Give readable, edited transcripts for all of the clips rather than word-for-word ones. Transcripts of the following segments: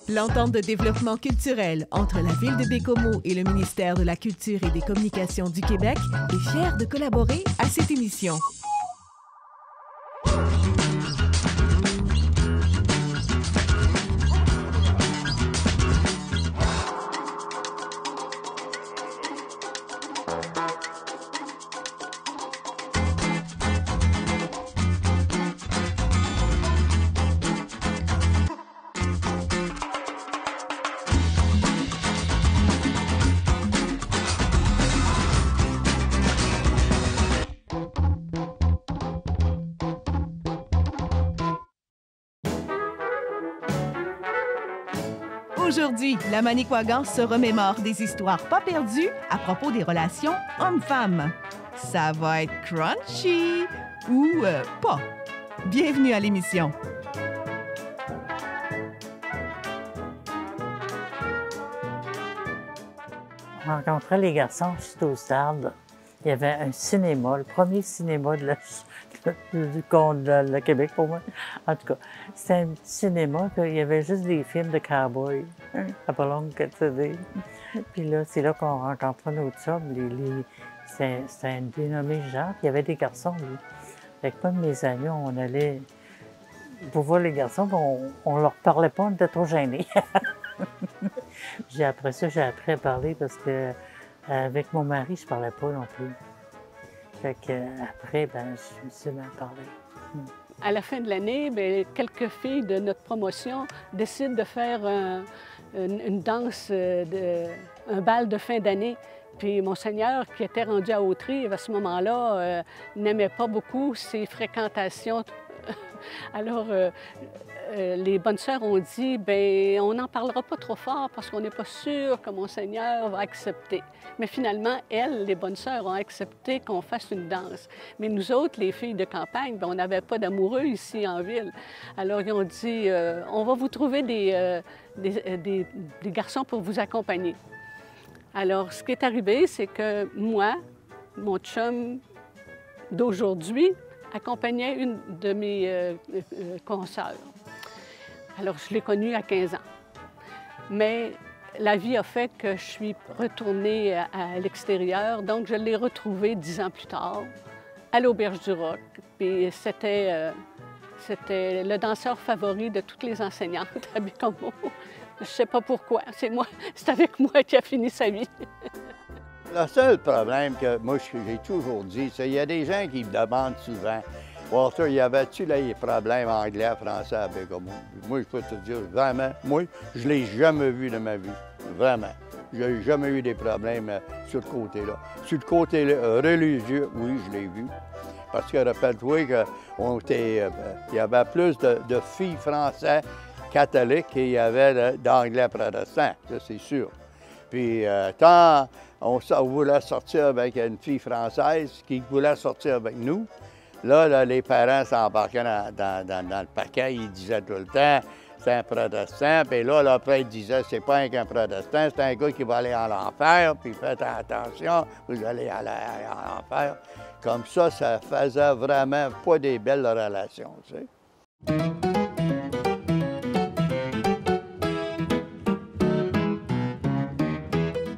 L'entente de développement culturel entre la Ville de Baie-Comeau et le ministère de la Culture et des Communications du Québec est fière de collaborer à cette émission. Aujourd'hui, la Manicouagan se remémore des histoires pas perdues à propos des relations hommes-femmes. Ça va être crunchy ou pas. Bienvenue à l'émission. On rencontrait les garçons juste au stade. Il y avait un cinéma, le premier cinéma de le Québec pour moi. En tout cas, c'était un petit cinéma, puis il y avait juste des films de cow-boys. Ça pas long que tu dis. Puis là, c'est là qu'on rencontrait nos chums. C'était un dénommé Jacques. Il y avait des garçons. Avec moi de mes amis, on allait pour voir les garçons, on leur parlait pas, on était trop gênés. Après ça, j'ai appris à parler parce que avec mon mari, je parlais pas non plus. Fait que après, je me suis mis à parler. À la fin de l'année, quelques filles de notre promotion décident de faire une danse, un bal de fin d'année. Puis Monseigneur, qui était rendu à Hauterive à ce moment-là, n'aimait pas beaucoup ces fréquentations. Alors, les bonnes sœurs ont dit, on n'en parlera pas trop fort parce qu'on n'est pas sûr que Monseigneur va accepter. Mais finalement, elles, les bonnes sœurs, ont accepté qu'on fasse une danse. Mais nous autres, les filles de campagne, on n'avait pas d'amoureux ici en ville. Alors, ils ont dit, on va vous trouver des garçons pour vous accompagner. Alors, ce qui est arrivé, c'est que moi, mon chum d'aujourd'hui, accompagnait une de mes consoeurs. Alors, je l'ai connue à 15 ans. Mais la vie a fait que je suis retournée à l'extérieur, donc je l'ai retrouvée 10 ans plus tard, à l'Auberge du Roc. Puis c'était le danseur favori de toutes les enseignantes à Baie-Comeau. Je ne sais pas pourquoi. C'est avec moi qu'il a fini sa vie. Le seul problème que moi j'ai toujours dit, c'est qu'il y a des gens qui me demandent souvent, Walter, y avait-tu les problèmes anglais, français à Baie-Comeau? Moi, je peux te dire, vraiment, moi, je ne l'ai jamais vu de ma vie. Vraiment. Je n'ai jamais eu des problèmes sur le côté-là. Sur le côté religieux, oui, je l'ai vu. Parce que rappelle-toi qu'il y avait plus de filles françaises catholiques qu'il y avait d'anglais protestants, ça c'est sûr. Puis tant on voulait sortir avec une fille française qui voulait sortir avec nous, là les parents s'embarquaient dans le paquet, ils disaient tout le temps, c'est un protestant, puis là, après, ils disaient, c'est pas un protestant, c'est un gars qui va aller en enfer, puis faites attention, vous allez aller en enfer. Comme ça faisait vraiment pas des belles relations, tu sais.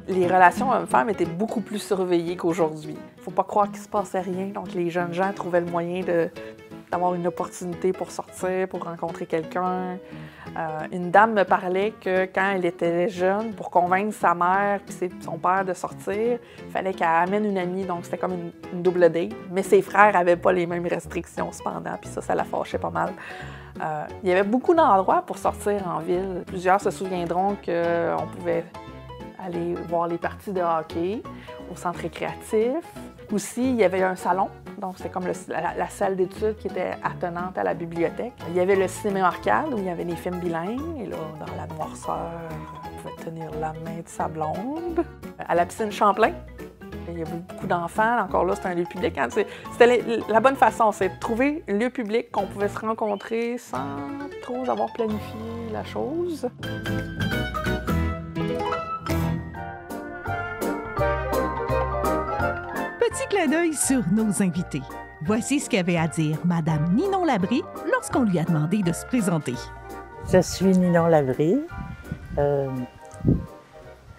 Les relations hommes-femmes étaient beaucoup plus surveillées qu'aujourd'hui. Il ne faut pas croire qu'il ne se passait rien. Donc, les jeunes gens trouvaient le moyen d'avoir une opportunité pour sortir, pour rencontrer quelqu'un. Une dame me parlait que quand elle était jeune, pour convaincre sa mère et son père de sortir, il fallait qu'elle amène une amie. Donc, c'était comme une double date. Mais ses frères n'avaient pas les mêmes restrictions, cependant. Puis ça la fâchait pas mal. Il y avait beaucoup d'endroits pour sortir en ville. Plusieurs se souviendront qu'on pouvait aller voir les parties de hockey au centre récréatif. Aussi, il y avait un salon, donc c'était comme la salle d'études qui était attenante à la bibliothèque. Il y avait le cinéma arcade où il y avait des films bilingues, et là, dans la noirceur, on pouvait tenir la main de sa blonde. À la piscine Champlain, il y avait beaucoup d'enfants, encore là, c'était un lieu public. C'était la bonne façon, c'est de trouver un lieu public qu'on pouvait se rencontrer sans trop avoir planifié la chose. Petit clin d'œil sur nos invités. Voici ce qu'avait à dire Madame Ninon Labrie lorsqu'on lui a demandé de se présenter. Je suis Ninon Labrie.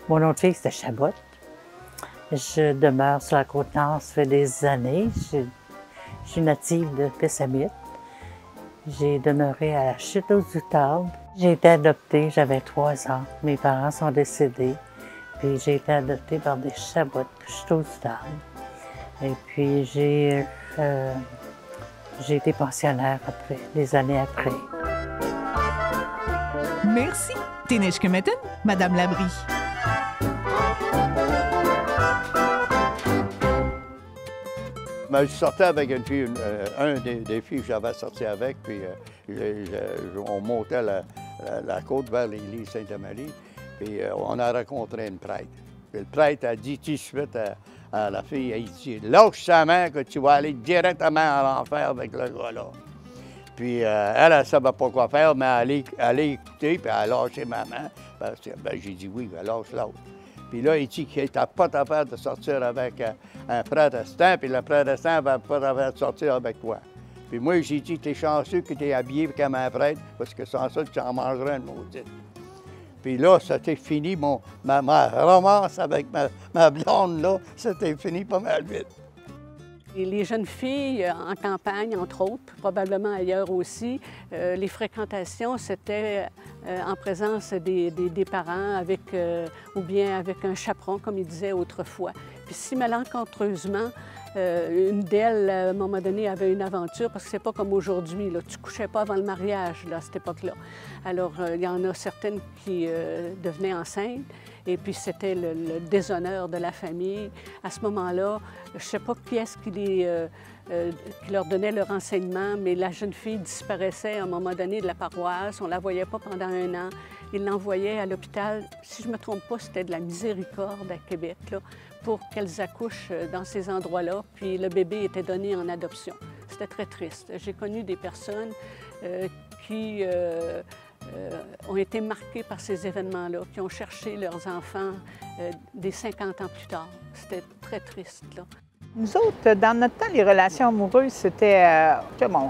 Mon autre fille, c'était Chabot. Je demeure sur la Côte-Nord, ça fait des années. Je suis native de Pessamit. J'ai demeuré à la Chute aux Outardes. J'ai été adoptée, j'avais 3 ans. Mes parents sont décédés. Puis j'ai été adoptée par des Chabots, Chute aux Outardes. Et puis j'ai été pensionnaire après, des années après. Merci. Ténèche-que-metten, Madame Labrie. Ben, je sortais avec une fille, un des filles que j'avais sorti avec, puis on montait la côte vers l'église Sainte-Marie, puis on a rencontré une prêtre. Puis le prêtre a dit tout de suite à la fille, il dit « Lâche sa main que tu vas aller directement à l'enfer avec le gars-là. » Puis elle ne savait pas quoi faire, mais elle a écouté, puis elle a lâché ma main. Ben, j'ai dit « Oui, ben, lâche l'autre. » Puis là, il dit qu'il n'était pas affaire de sortir avec un protestant, puis le protestant n'avait pas affaire de sortir avec toi. Puis moi, j'ai dit, t'es chanceux que t'es habillé comme un prêtre, parce que sans ça, tu en mangerais une maudite. Puis là, c'était fini, ma romance avec ma blonde, là, c'était fini pas mal vite. Et les jeunes filles en campagne, entre autres, probablement ailleurs aussi, les fréquentations, c'était en présence des parents avec, ou bien avec un chaperon, comme ils disaient autrefois. Puis si malencontreusement, une d'elles, à un moment donné, avait une aventure, parce que c'est pas comme aujourd'hui, là, tu couchais pas avant le mariage, là, à cette époque-là. Alors, il y en a certaines qui devenaient enceintes, et puis c'était le déshonneur de la famille. À ce moment-là, je ne sais pas qui est-ce qui leur donnait le renseignement, mais la jeune fille disparaissait à un moment donné de la paroisse. On ne la voyait pas pendant 1 an. Ils l'envoyaient à l'hôpital, si je ne me trompe pas, c'était de la Miséricorde à Québec, là, pour qu'elles accouchent dans ces endroits-là. Puis le bébé était donné en adoption. C'était très triste. J'ai connu des personnes qui ont été marquées par ces événements-là, qui ont cherché leurs enfants des 50 ans plus tard. C'était très triste, là. Nous autres, dans notre temps, les relations amoureuses, c'était... bon,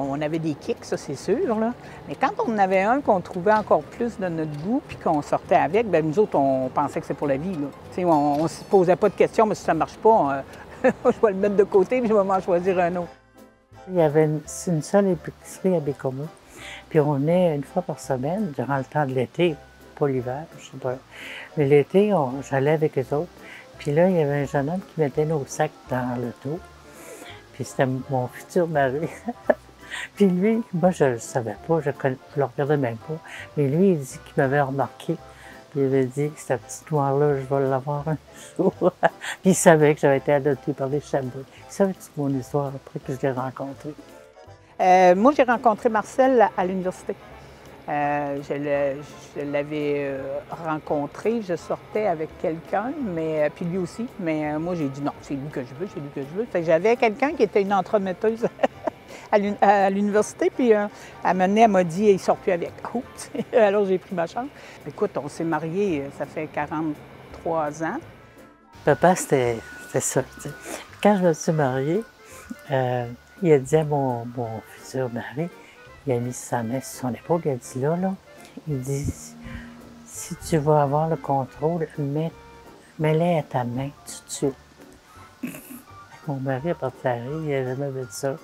on avait des kicks, ça, c'est sûr, là. Mais quand on en avait un qu'on trouvait encore plus de notre goût puis qu'on sortait avec, bien, nous autres, on pensait que c'est pour la vie, là. T'sais, on ne se posait pas de questions, mais si ça ne marche pas, je vais le mettre de côté puis je vais m'en choisir un autre. Il y avait une seule épicerie à Bécomo. Puis on venait 1 fois par semaine, durant le temps de l'été, pas l'hiver, je sais pas. Mais l'été, j'allais avec eux autres. Puis là, il y avait un jeune homme qui mettait nos sacs dans l'auto. Puis c'était mon futur mari. Puis lui, moi, je ne le savais pas, je le regardais même pas. Mais lui, il dit qu'il m'avait remarqué. Puis il avait dit, cette petite noire-là, je vais l'avoir un jour. Puis il savait que j'avais été adoptée par des Chabots. Il savait toute mon histoire après que je l'ai rencontré. Moi, j'ai rencontré Marcel à l'université. Je l'avais rencontré, je sortais avec quelqu'un, puis lui aussi. Mais moi, j'ai dit non, c'est lui que je veux, c'est lui que je veux. Fait que j'avais quelqu'un qui était une entremetteuse à l'université, puis elle m'a dit, il ne sort plus avec. Oups! Alors, j'ai pris ma chance. Écoute, on s'est mariés, ça fait 43 ans. Papa, c'était ça. T'sais. Quand je me suis mariée, il a dit à mon futur mari, il a mis sa main sur son épaule, il a dit là, il dit, si tu veux avoir le contrôle, mets-les à ta main tout de suite. Mon mari est parti à rire, il n'a jamais fait ça.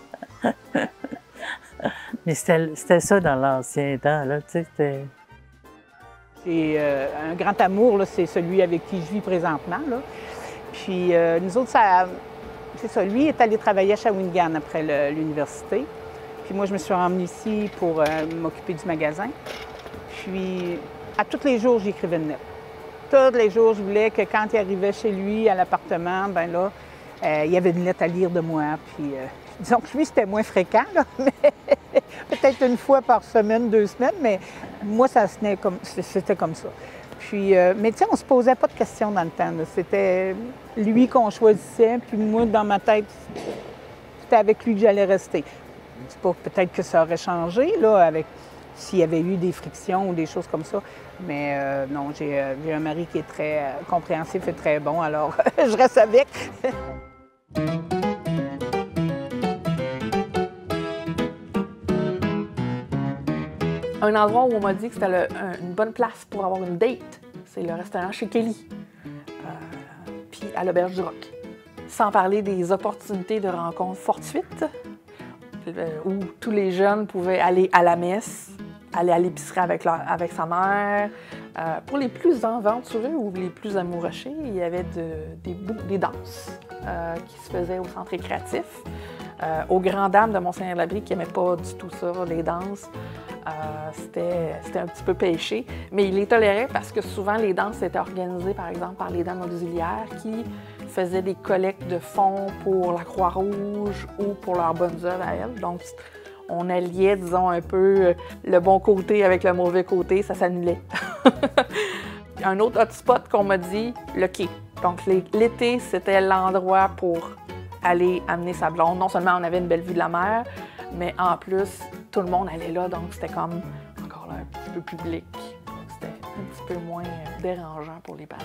Mais c'était ça dans l'ancien temps, là, tu sais, c'était... J'ai un grand amour, c'est celui avec qui je vis présentement, là. Puis nous autres, c'est ça, lui est allé travailler à Shawinigan après l'université. Puis moi, je me suis emmenée ici pour m'occuper du magasin. Puis, à tous les jours, j'écrivais une lettre. Tous les jours, je voulais que quand il arrivait chez lui, à l'appartement, ben là, il y avait une lettre à lire de moi. Puis, disons que lui, c'était moins fréquent, là, mais peut-être 1 fois par semaine, 2 semaines, mais moi, c'était comme ça. Puis, mais tu sais, on se posait pas de questions dans le temps. C'était lui qu'on choisissait, puis moi, dans ma tête, c'était avec lui que j'allais rester. Je dis pas peut-être que ça aurait changé, là, s'il y avait eu des frictions ou des choses comme ça. Mais non, j'ai un mari qui est très compréhensif et très bon, alors je reste avec. Un endroit où on m'a dit que c'était une bonne place pour avoir une date, c'est le restaurant chez Kelly, puis à l'Auberge du Roc. Sans parler des opportunités de rencontres fortuites, où tous les jeunes pouvaient aller à la messe, aller à l'épicerie avec sa mère. Pour les plus aventureux ou les plus amourachés, il y avait des danses qui se faisaient au centre récréatif. Aux grandes dames de Mont-Saint-Labrie qui n'aimaient pas du tout ça, les danses, c'était un petit peu péché. Mais ils les toléraient parce que souvent les danses étaient organisées, par exemple, par les dames auxiliaires qui faisaient des collectes de fonds pour la Croix-Rouge ou pour leurs bonnes œuvres à elles. Donc, on alliait, disons, un peu le bon côté avec le mauvais côté, ça s'annulait. Un autre hotspot qu'on m'a dit, le quai. Donc, l'été, c'était l'endroit pour aller amener sa blonde. Non seulement on avait une belle vue de la mer, mais en plus, tout le monde allait là, donc c'était comme encore là, un petit peu public. C'était un petit peu moins dérangeant pour les parents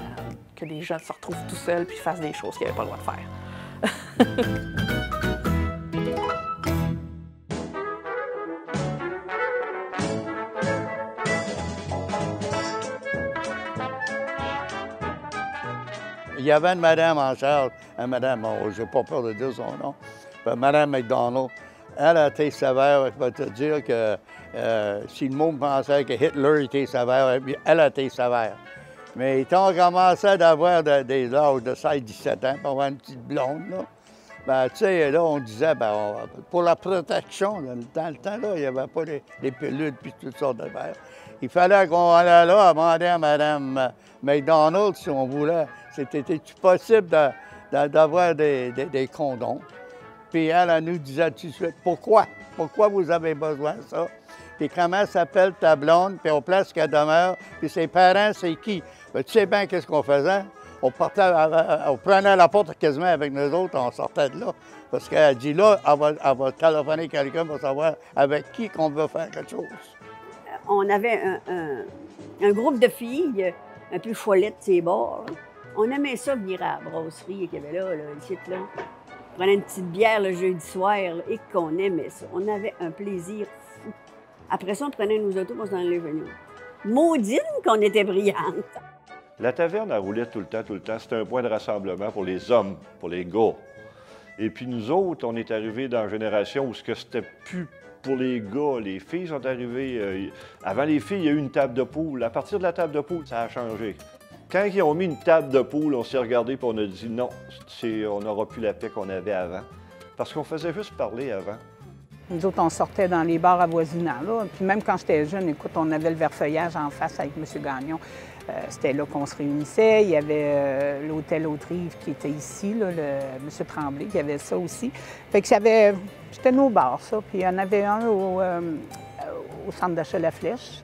que les jeunes se retrouvent tout seuls puis fassent des choses qu'ils n'avaient pas le droit de faire. Il y avait une madame en charge, une madame, je n'ai pas peur de dire son nom, madame McDonald. Elle a été sévère, je vais te dire que si le monde pensait que Hitler était sévère, elle a été sévère. Mais quand on commençait d'avoir des âges de 16-17 ans, pour avoir une petite blonde, là, ben, tu sais, là, on disait, ben, pour la protection, dans le temps, là, il n'y avait pas les pilules puis toutes sortes d'affaires. Il fallait qu'on allait là demander à Mme McDonald si on voulait. C'était possible d'avoir des condoms. Puis elle nous disait tout de suite, pourquoi? Pourquoi vous avez besoin de ça? Puis comment s'appelle ta blonde? Puis on place qu'elle demeure. Puis ses parents, c'est qui? Ben, tu sais bien qu'est-ce qu'on faisait? On prenait la porte quasiment avec nous autres, on sortait de là. Parce qu'elle dit là, elle va téléphoner quelqu'un pour savoir avec qui qu'on veut faire quelque chose. On avait un groupe de filles, un peu follettes de ces bords. On aimait ça venir à la brasserie qu'il y avait là, ici, là. On prenait une petite bière le jeudi soir là, et qu'on aimait ça. On avait un plaisir fou. Après ça, on prenait nos autos pour s'en aller venir. Maudine qu'on était brillantes. La taverne, elle roulait tout le temps, tout le temps. C'était un point de rassemblement pour les hommes, pour les gars. Et puis nous autres, on est arrivés dans une génération où c'était plus pour les gars. Les filles sont arrivées. Avant les filles, il y a eu une table de poule. À partir de la table de poule, ça a changé. Quand ils ont mis une table de poule, on s'est regardé et on a dit non, on n'aura plus la paix qu'on avait avant. Parce qu'on faisait juste parler avant. Nous autres, on sortait dans les bars avoisinants. Là. Puis même quand j'étais jeune, écoute, on avait le Verfeuillage en face avec M. Gagnon. C'était là qu'on se réunissait. Il y avait l'hôtel Haute-Rive qui était ici, là, M. Tremblay, qui avait ça aussi. Fait que c'était nos bars, ça. Puis il y en avait un au centre d'achat La Flèche.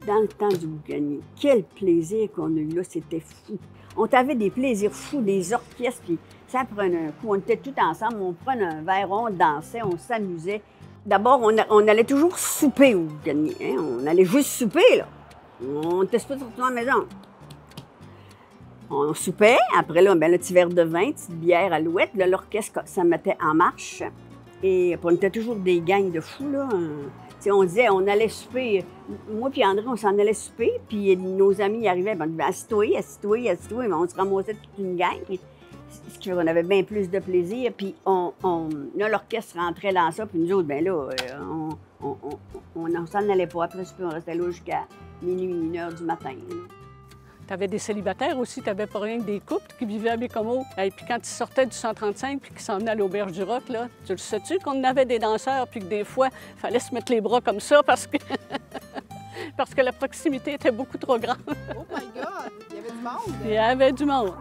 Dans le temps du Boucanier, quel plaisir qu'on a eu là, c'était fou. On avait des plaisirs fous, des orchestres, puis ça prenait un coup. On était tous ensemble, on prenait un verre, on dansait, on s'amusait. D'abord, on allait toujours souper au Boucanier. Hein? On allait juste souper, là. On était pas surtout à la maison. On soupait, après là, ben, le petit verre de vin, petite bière à l'ouette, l'orchestre, ça mettait en marche. Et on était toujours des gangs de fous, là. On disait, on allait souper. Moi puis André, on s'en allait souper, puis nos amis arrivaient, ben, assis-toi, assis-toi, assis-toi, mais on se ramassait toute une gang. Puis, ce qui fait qu'on avait bien plus de plaisir. Puis là, l'orchestre rentrait dans ça, puis nous autres, ben là, on s'en allait pas. Après, on restait là jusqu'à minuit, 1h du matin. Tu avais des célibataires aussi, tu n'avais pas rien que des couples qui vivaient à Bécomo. Et puis quand ils sortaient du 135 puis qu'ils s'en venaient à l'Auberge du Roc, là, tu le sais-tu qu'on avait des danseurs puis que des fois, il fallait se mettre les bras comme ça parce que, parce que la proximité était beaucoup trop grande. Oh my God! Il y avait du monde! Il y avait du monde.